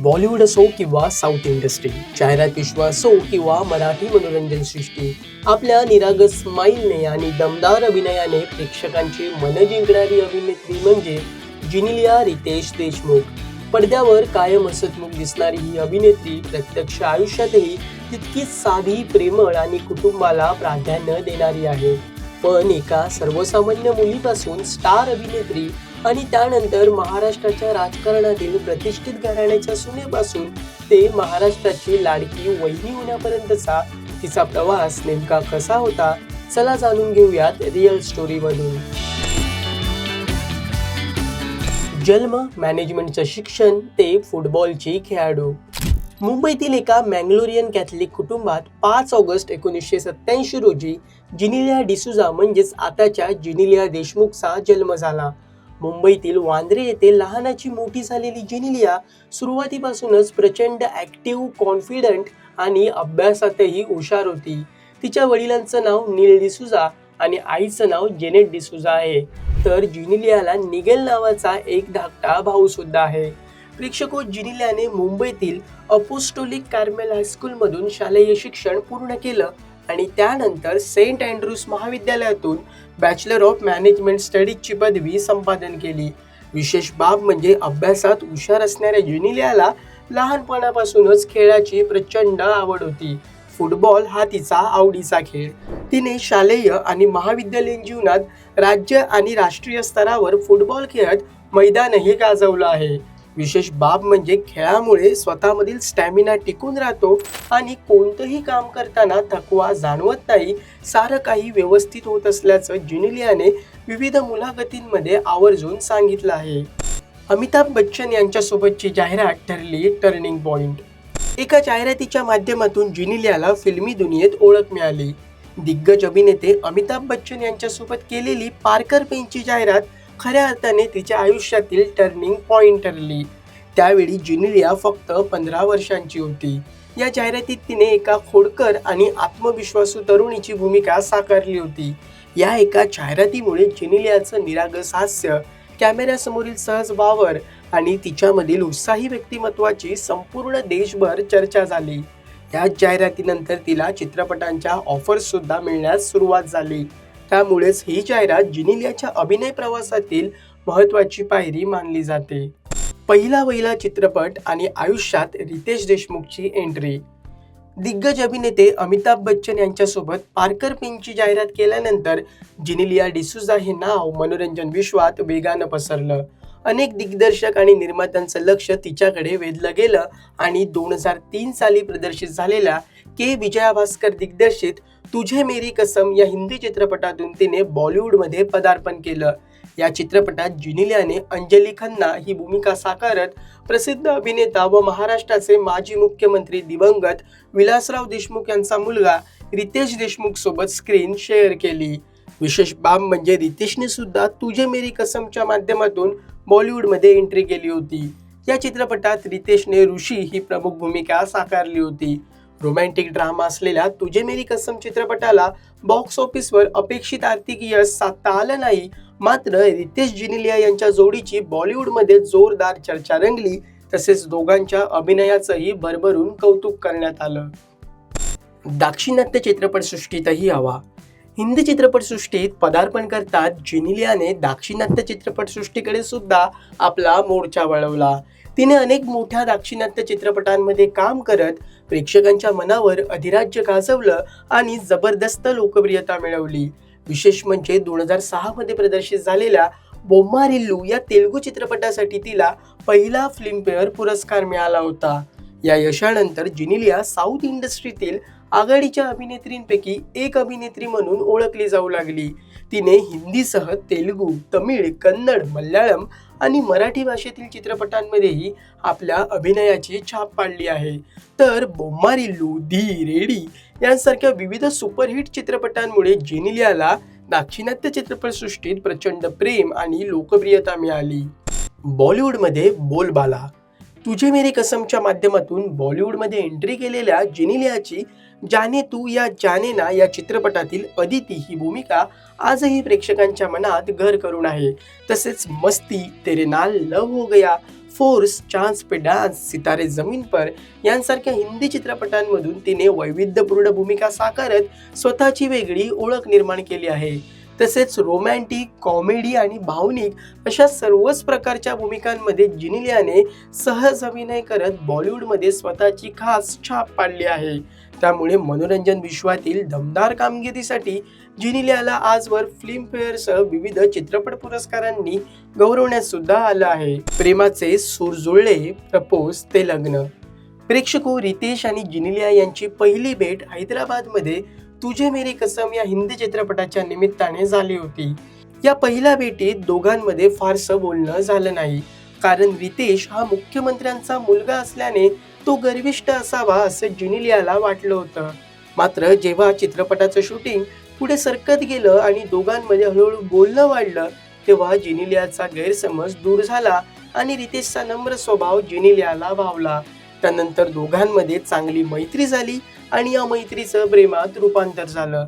बॉलिवूड असो किंवा south industry, जाहिरात विश्व असो किंवा मराठी मनोरंजन सृष्टी, आपल्या निरागस स्माईलने आणि दमदार अभिनयाने प्रेक्षकांची मन जिंकणारी अभिनेत्री म्हणजे जिनिलिया रितेश देशमुख. पडद्यावर कायम हसतमुख दिसणारी ही अभिनेत्री प्रत्यक्ष आयुष्यातही तितकीच साधी, प्रेमळ आणि कुटुंबाला प्राधान्य देणारी आहे. पण एका सर्वसामान्य मुलीपासून स्टार अभिनेत्री आणि त्यानंतर महाराष्ट्राच्या राजकारणातील प्रतिष्ठित घराण्याच्या सुनेपासून ते महाराष्ट्राची लाडकी वहिनी होण्यापर्यंतचा तिचा प्रवास नेमका कसा होता, चला जाणून घेऊयात रिअल स्टोरी मधून. जन्म, मॅनेजमेंटचं शिक्षण ते फुटबॉलची खेळाडू. मुंबईतील एका मँगलोरियन कॅथलिक कुटुंबात 5 ऑगस्ट 1987 रोजी जिनिलिया डिसूजा म्हणजेच आताच्या जिनिलिया देशमुखचा जन्म झाला. मुंबईतील वांद्रे येथे लहानाची मोठी झालेली जिनिलिया सुरुवातीपासूनच प्रचंड ॲक्टिव्ह, कॉन्फिडंट आणि अभ्यासातही हुशार होती. तिच्या वडिलांचं नाव नील डिसूजा आणि आईचं नाव जेनेट डिसूजा आहे. तर जिनिलियाला निगेल नावाचा एक धाकटा भाऊ सुद्धा आहे. प्रेक्षको, जिनिलियाने मुंबईतील अपोस्टोलिक कार्मेल हायस्कूलमधून शालेय शिक्षण पूर्ण केलं आणि त्यानंतर सेंट अँड्रूज महाविद्यालयातून बॅचलर ऑफ मॅनेजमेंट स्टडीजची पदवी संपादन केली. विशेष बाब म्हणजे अभ्यासात हुशार असणाऱ्या जिनिलियाला लहानपणापासूनच खेळाची प्रचंड आवड होती. फुटबॉल हा तिचा आवडीचा खेळ. तिने शालेय आणि महाविद्यालयीन जीवनात राज्य आणि राष्ट्रीय स्तरावर फुटबॉल खेळत मैदानही गाजवलं आहे. विशेष बाब म्हणजे खेळामुळे स्वतःमधील स्टॅमिना टिकून राहतो आणि कोणतंही काम करताना थकवा जाणवत नाही. सारं काही व्यवस्थित होत असल्याचं जिनिलियाने विविध मुलाखतींमध्ये आवर्जून सांगितलं आहे. अमिताभ बच्चन यांच्यासोबतची जाहिरात ठरली टर्निंग पॉइंट. एका जाहिरातीच्या माध्यमातून जिनिलियाला फिल्मी दुनियेत ओळख मिळाली. दिग्गज अभिनेते अमिताभ बच्चन यांच्यासोबत केलेली पार्कर पेनची जाहिरात खऱ्या अर्थाने तिच्या आयुष्यातील टर्निंग पॉइंट ठरली. त्यावेळी जिनिलिया फक्त 15 वर्षांची होती. या जाहिरातीत तिने एका खोडकर आणि आत्मविश्वासू तरुणीची भूमिका साकारली होती. या एका जाहिरातीमुळे जिनिलियाचं निरागस हास्य, कॅमेऱ्यासमोरील सहज वावर आणि तिच्यामधील उत्साही व्यक्तिमत्वाची संपूर्ण देशभर चर्चा झाली. या जाहिरातीनंतर तिला चित्रपटांच्या ऑफर्स सुद्धा मिळण्यास सुरुवात झाली. त्यामुळेच ही जाहिरात जिनिलियाच्या अभिनय प्रवासातील महत्त्वाची पायरी मानली जाते. पहिला चित्रपट आणि आयुष्यात रितेश देशमुखची एंट्री. दिग्गज अभिनेते अमिताभ बच्चन यांच्यासोबत पार्कर पेनची जाहिरात केल्यानंतर जिनिलिया डिसूजा हे नाव मनोरंजन विश्वात वेगानं पसरलं. अनेक दिग्दर्शक आणि निर्मात्यांचं लक्ष तिच्याकडे वेधलं गेलं आणि 2003 साली प्रदर्शित झालेल्या के. विजया भास्कर दिग्दर्शित तुझे मेरी कसम या हिंदी चित्रपटातून तिने बॉलिवूडमध्ये पदार्पण केलं. या चित्रपटात जिनिलियाने अंजली खन्ना ही भूमिका साकारत प्रसिद्ध अभिनेता व महाराष्ट्राचे माजी मुख्यमंत्री दिवंगत विलासराव देशमुख यांचा मुलगा रितेश देशमुख सोबत स्क्रीन शेअर केली. विशेष बाब म्हणजे रितेशने सुद्धा तुझे मेरी कसमच्या माध्यमातून बॉलिवूडमध्ये एंट्री केली होती. या चित्रपटात रितेशने ऋषी ही प्रमुख भूमिका साकारली होती. रोमॅन्टिक ड्रामा असलेल्या तुझे मेरी कसम चित्रपटाला बॉक्स ऑफिसवर अपेक्षित आर्थिक यश साधता आलं नाही. मात्र रितेश जिनिलिया यांच्या जोडीची बॉलिवूडमध्ये जोरदार चर्चा रंगली. तसेच दोघांच्या अभिनयाचंही भरभरून कौतुक करण्यात आलं. दाक्षिणात्य चित्रपटसृष्टीतही हवा. हिंदी चित्रपटसृष्टीत पदार्पण करतात जिनिलियाने दाक्षिणात्य चित्रपटसृष्टीकडे सुद्धा आपला मोर्चा वळवला. तिने अनेक मोठ्या दाक्षिणात्य चित्रपटांमध्ये काम करत प्रेक्षकांच्या मनावर अधिराज्य गाजवलं आणि जबरदस्त लोकप्रियता मिळवली. विशेष म्हणजे 2006 मध्ये प्रदर्शित झालेल्या बोम्मारिल्लू या तेलुगू चित्रपटासाठी तिला पहिला फिल्मफेअर पुरस्कार मिळाला होता. या यशानंतर जिनिलिया साऊथ इंडस्ट्रीतील आघाडीच्या अभिनेत्रींपैकी एक अभिनेत्री म्हणून ओळखली जाऊ लागली. तिने हिंदीसह तेलुगू, तमिळ, कन्नड, मल्याळम आणि मराठी भाषेतील चित्रपटांमध्येही आपल्या अभिनयाची छाप पाडली आहे. तर बोम्मारिल्लू, धी, रेडी यांसारख्या विविध सुपरहिट चित्रपटांमुळे जिनिलियाला दाक्षिणात्य चित्रपटसृष्टीत प्रचंड प्रेम आणि लोकप्रियता मिळाली. बॉलिवूडमध्ये बोलबाला. तुझे मेरी कसमच्या माध्यमातून बॉलिवूडमध्ये एंट्री केलेल्या जिनिलियाची जाने तू या जाने ना या चित्रपटातील अदिती ही भूमिका आजही प्रेक्षकांच्या मनात घर करून आहे. तसेच मस्ती, तेरे नाल लव हो गया, फोर्स, चांस पे डान्स, सितारे जमीन पर यांसारख्या हिंदी चित्रपटांमधून तिने वैविध्यपूर्ण भूमिका साकारत स्वतःची वेगळी ओळख निर्माण केली आहे. तसेच रोमॅन्टिक, कॉमेडी आणि भावनिक अशा सर्वच प्रकारच्या भूमिकांमध्ये जिनिलियाने सहज अभिनय करत बॉलिवूडमध्ये स्वतःची खास छाप पाडली आहे. त्यामुळे मनोरंजन विश्वातील दमदार कामगिरीसाठी जिनिलियाला आजवर फिल्मफेअरसह विविध चित्रपट पुरस्कारांनी गौरवण्यात सुद्धा आलं आहे. प्रेमाचे सूर जुळले, प्रपोज ते लग्न. प्रेक्षको रितेश आणि जिनिलिया यांची पहिली भेट हैदराबादमध्ये तुझे मेरी कसम या हिंदी चित्रपटाच्या निमित्ताने झाली होती. या पहिल्या भेटीत दोघांमध्ये फारसं बोलणं झालं नाही, कारण रितेश हा मुख्यमंत्र्यांचा मुलगा असल्याने तो गर्विष्ठ असावा असं जिनिलियाला वाटलं होतं. मात्र जेव्हा चित्रपटाचं शूटिंग पुढे सरकत गेलं आणि दोघांमध्ये हळूहळू बोलणं वाढलं, तेव्हा जिनिलियाचा गैरसमज दूर झाला आणि रितेशचा नम्र स्वभाव जिनिलियाला भावला. त्यानंतर दोघांमध्ये चांगली मैत्री झाली आणि या मैत्रीचं प्रेमात रूपांतर झालं.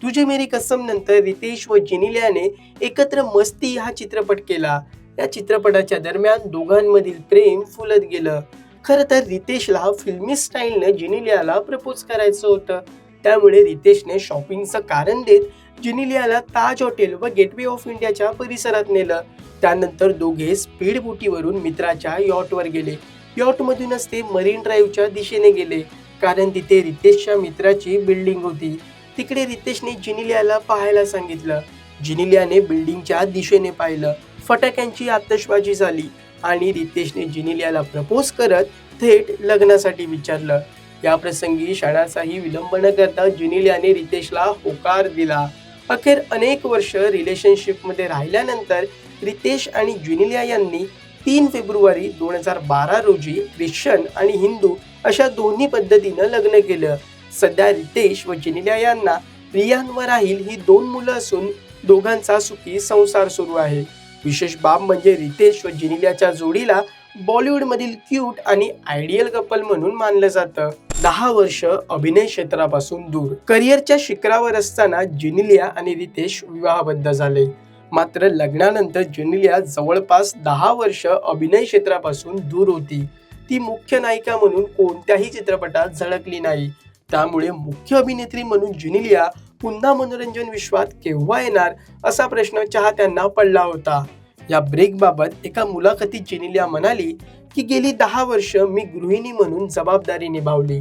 तुझे मेरी कसम नंतर रितेश व जिनिलियाने एकत्र मस्ती हा चित्रपट केला. या चित्रपटाच्या दरम्यान दोघांमधील प्रेम फुलत गेलं. खरं तर रितेशला फिल्मी स्टाईलने जिनिलियाला प्रपोज करायचं होतं. त्यामुळे रितेशने शॉपिंगचं कारण देत जिनिलियाला ताज हॉटेल व गेटवे ऑफ इंडियाच्या परिसरात नेलं. त्यानंतर दोघे स्पीड बोटीवरून मित्राच्या यॉटवर गेले. यॉटमधूनच ते मरीन ड्राईव्हच्या दिशेने गेले, कारण तिथे रितेशच्या मित्राची बिल्डिंग होती. तिकडे रितेशने जिनिलियाला पाहायला सांगितलं. जिनिलियाने बिल्डिंगच्या दिशेने पाहिलं. फटाक्यांची आतषबाजी झाली आणि रितेशने जिनिलियाला प्रपोज करत थेट लग्नासाठी विचारलं. या प्रसंगी क्षणाचाही विलंब न करता जिनिलियाने रितेशला होकार दिला. अखेर अनेक वर्ष रिलेशनशिपमध्ये राहिल्यानंतर रितेश आणि जिनिलिया यांनी 3 फेब्रुवारी 2012 रोजी ख्रिश्चन आणि हिंदू अशा दोन्ही पद्धतीनं लग्न केलं. सध्या रितेश व जिनिलिया यांना रियान व राहिल ही 2 मुलं असून दोघांचा सुखी संसार सुरू आहे. विशेष बाब म्हणजे रितेश व जिनिलियाच्या जोडीला बॉलिवूडमधील क्यूट आणि आयडियल कपल म्हणून मानलं जातं. 10 वर्ष अभिनय क्षेत्रापासून दूर. करिअरच्या शिखरावर असताना जिनिलिया आणि रितेश विवाहबद्ध झाले. मात्र लग्नानंतर जिनिलिया जवळपास 10 वर्ष अभिनय क्षेत्रापासून दूर होती. ती मुख्य नायिका म्हणून कोणत्याही चित्रपटात झळकली नाही. त्यामुळे मुख्य अभिनेत्री म्हणून जिनिलिया पुन्हा मनोरंजन विश्वात केव्हा येणार असा प्रश्न चाहत्यांना पडला होता. या ब्रेकबाबत एका मुलाखतीत जिनिलिया म्हणाली की गेली 10 वर्ष मी गृहिणी म्हणून जबाबदारी निभावली.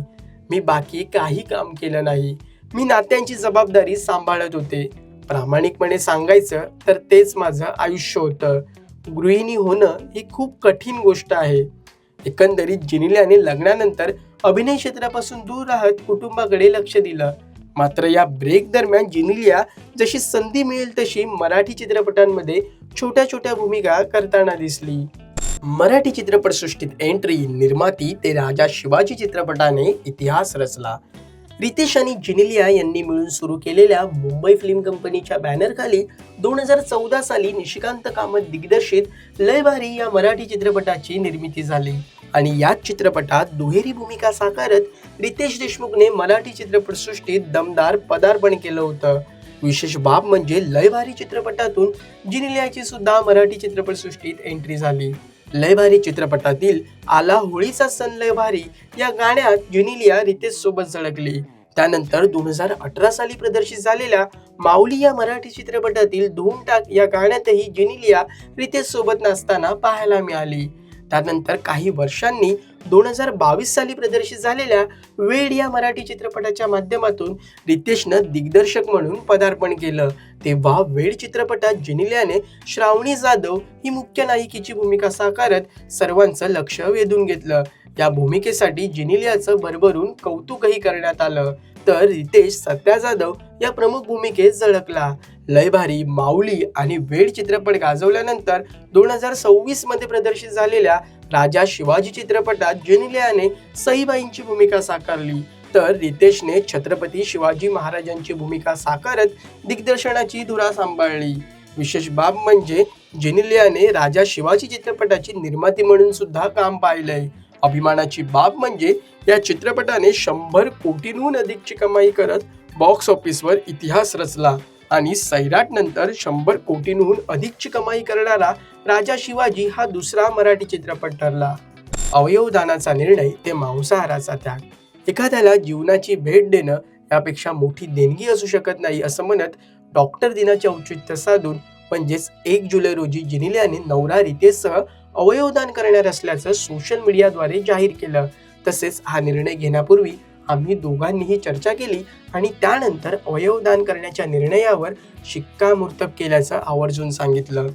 मी बाकी काही काम केलं नाही. मी नात्यांची जबाबदारी सांभाळत होते. प्रामाणिकपणे सांगायचं तर तेच माझं आयुष्य होतं. गृहिणी होणं ही खूप कठीण गोष्ट आहे. एकंदरीत जिनिलियाने लग्नानंतर अभिनय क्षेत्रापासून दूर राहत कुटुंबाकडे लक्ष दिलं. मात्र या ब्रेक दरम्यान जिनिलिया जशी संधी मिळेल तशी मराठी चित्रपटांमध्ये छोट्या छोट्या भूमिका करताना दिसली. मराठी चित्रपटसृष्टीत एंट्री, निर्माती ते राजा शिवाजी चित्रपटाने इतिहास रचला. रितेश आणि जिनिलिया यांनी मिळून सुरू केलेल्या मुंबई फिल्म कंपनीच्या बॅनरखाली 2014 साली निशिकांत कामत दिग्दर्शित लय भारी या मराठी चित्रपटाची निर्मिती झाली आणि याच चित्रपटात दुहेरी भूमिका साकारत रितेश देशमुखने मराठी चित्रपटसृष्टीत दमदार पदार्पण केलं होतं. विशेष बाब म्हणजे लय भारी चित्रपटातून जिनिलियाची सुद्धा मराठी चित्रपटसृष्टीत एंट्री झाली. लय भारी चित्रपटातील आला होळीचा सण लय भारी या गाण्यात जिनिलिया रितेश सोबत झळकली. त्यानंतर 2018 साली प्रदर्शित झालेल्या माऊली या मराठी चित्रपटातील धूम टाक या गाण्यातही जिनिलिया रितेश सोबत नाचताना पाहायला मिळाली. त्यानंतर काही वर्षांनी 2022 साली प्रदर्शित झालेल्या वेड या मराठी चित्रपटाच्या माध्यमातून रितेशनं दिग्दर्शक म्हणून पदार्पण केलं. तेव्हा वेड चित्रपटात जिनिलियाने श्रावणी जाधव ही मुख्य नायिकेची भूमिका साकारत सर्वांचं लक्ष वेधून घेतलं. या भूमिकेसाठी जिनिलियाचं भरभरून कौतुकही करण्यात आलं, तर रितेश सत्या जाधव या प्रमुख भूमिकेत झळकला. लय भारी, माऊली आणि वेड चित्रपट गाजवल्यानंतर 2026 मध्ये प्रदर्शित झालेल्या राजा शिवाजी चित्रपटात जिनिलियाने सईबाईंची भूमिका साकारली, तर रितेशने छत्रपती शिवाजी महाराजांची भूमिका साकारत दिग्दर्शनाची धुरा सांभाळली. विशेष बाब म्हणजे जिनिलियाने राजा शिवाजी चित्रपटाची निर्माती म्हणून सुद्धा काम पाहिलंय. अभिमानाची बाब म्हणजे या चित्रपटाने 100 कोटींहून अधिकची कमाई करत बॉक्स ऑफिसवर इतिहास रचला. आणि सैराट नंतर 100 कोटींहून अधिकची कमाई करणारा राजा शिवाजी हा दुसरा मराठी चित्रपट ठरला. अवयवदानाचा निर्णय ते मांसाहाराचा त्याग, एखाद्याला जीवनाची भेट देणं यापेक्षा मोठी देणगी असू शकत नाही असं म्हणत डॉक्टर दिनाचे औचित्य साधून म्हणजेच 1 जुलै रोजी जिनिलियाने नवरा रितेशसह अवयवदान करणार असल्याचं सोशल मीडियाद्वारे जाहीर केलं. तसेच हा निर्णय घेण्यापूर्वी आम्ही दोघांनीही चर्चा केली आणि त्यानंतर अवयवदान करण्याच्या निर्णयावर शिक्कामोर्तब केल्याचं आवर्जून सांगितलं.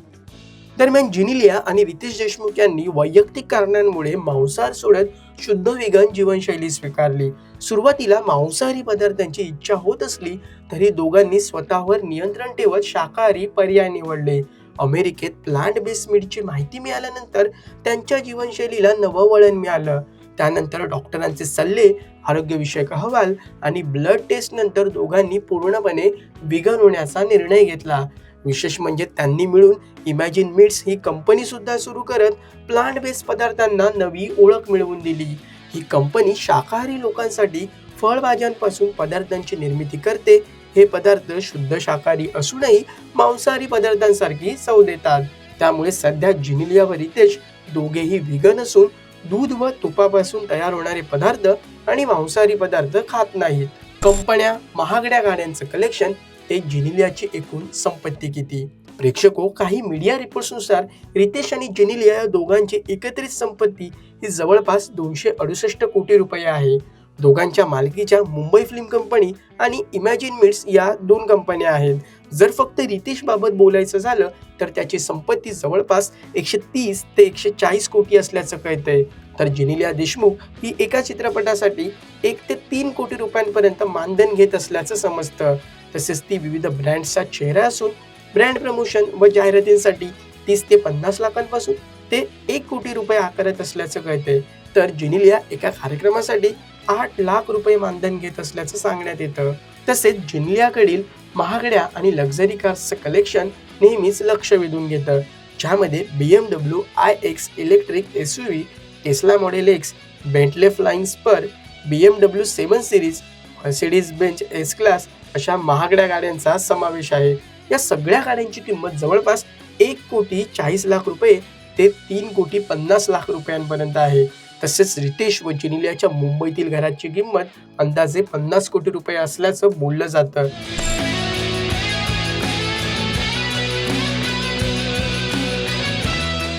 दरम्यान जिनिलिया आणि रितेश देशमुख यांनी वैयक्तिक कारणांमुळे मांसाहार सोडत शुद्ध वेगन जीवनशैली स्वीकारली. सुरुवातीला मांसाहारी पदार्थांची इच्छा होत असली तरी दोघांनी स्वतःवर नियंत्रण ठेवत शाकाहारी पर्याय निवडले. अमेरिकेत प्लांट बेस्ड मीटची माहिती मिळाल्यानंतर त्यांच्या जीवनशैलीला नवं वळण मिळालं. त्यानंतर डॉक्टरांचे सल्ले, आरोग्यविषयक अहवाल आणि ब्लड टेस्ट नंतर दोघांनी पूर्णपणे विगन होण्याचा निर्णय घेतला. विशेष म्हणजे त्यांनी मिळून इमॅजिन मीट्स ही कंपनी सुद्धा सुरू करत प्लांट बेस्ड पदार्थांना नवी ओळख मिळवून दिली. ही कंपनी शाकाहारी लोकांसाठी फळभाज्यांपासून पदार्थांची निर्मिती करते. हे पदार्थ शुद्ध शाकाहारी असूनही मांसाहारी पदार्थांसारखी चव देतात. त्यामुळे सध्या जिनिलिया व रितेश दोघेही विगन असून दूध व तुपापासून तयार होणारे पदार्थ आणि मांसाहारी पदार्थ खात नाहीत. कंपन्या, महागड्या गाड्यांचं कलेक्शन, ते जिनिलियाची एकूण संपत्ती किती? प्रेक्षको, काही मीडिया रिपोर्ट्सनुसार रितेश आणि जिनिलिया या दोघांची एकत्रित संपत्ती ही जवळपास 268 कोटी रुपये आहे. दोघांच्या मालकीच्या मुंबई फिल्म कंपनी आणि इमॅजिन मीट्स या 2 कंपन्या आहेत. जर फक्त रितेश बाबत बोलायचं झालं तर त्याची संपत्ती जवळपास 130 ते 140 कोटी असल्याचं कळतंय. तर जिनिलिया देशमुख ही एका चित्रपटासाठी 1 ते 3 कोटी रुपयांपर्यंत मानधन घेत असल्याचं समजतं. तसेच ती विविध ब्रँड्सचा चेहरा असून ब्रँड प्रमोशन व जाहिरातींसाठी 30 ते 50 लाखांपासून ते 1 कोटी रुपये आकारत असल्याचं कळतंय. तर जिनिलिया एका कार्यक्रमासाठी 8 लाख रुपये मानधन घेत असल्याचं सांगण्यात येतं. तसेच जिनिलियाकडील महागड्या आणि लक्झरी कार्सचं कलेक्शन नेहमीच लक्ष वेधून घेतं, ज्यामध्ये BMW iX electric SUV, Tesla model X, Bentley Flying Spur, BMW 7 series, Mercedes Benz S class अशा महागड्या गाड्यांचा समावेश आहे. या सगळ्या गाड्यांची किंमत जवळपास 1,40,00,000 रुपये ते 3,50,00,000 रुपयांपर्यंत आहे. तसेच रितेश व जिनिलियाच्या मुंबईतील घराची किंमत अंदाजे 50 कोटी रुपये असल्याचं बोललं जातं.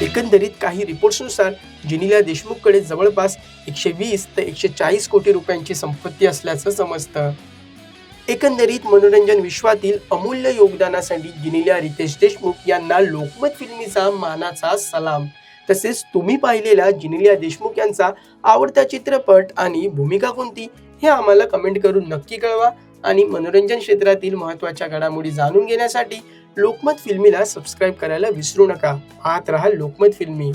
एकंदरीत काही रिपोर्ट्सनुसार जिनिलिया देशमुखकडे जवळपास 120 ते 140 कोटी रुपयांची संपत्ती असल्याचं समजतं. एकंदरीत मनोरंजन विश्वातील अमूल्य योगदानासाठी जिनिलिया रितेश देशमुख यांना लोकमत फिल्मीचा मानाचा सलाम. तसेच तुम्ही पाहिलेला जिनिलिया देशमुख यांचा आवडता चित्रपट आणि भूमिका कोणती हे आम्हाला कमेंट करून नक्की कळवा. आणि मनोरंजन क्षेत्रातील महत्त्वाच्या घडामोडी जाणून घेण्यासाठी लोकमत फिल्मीला सबस्क्राईब करायला विसरू नका. पाहत रहा लोकमत फिल्मी.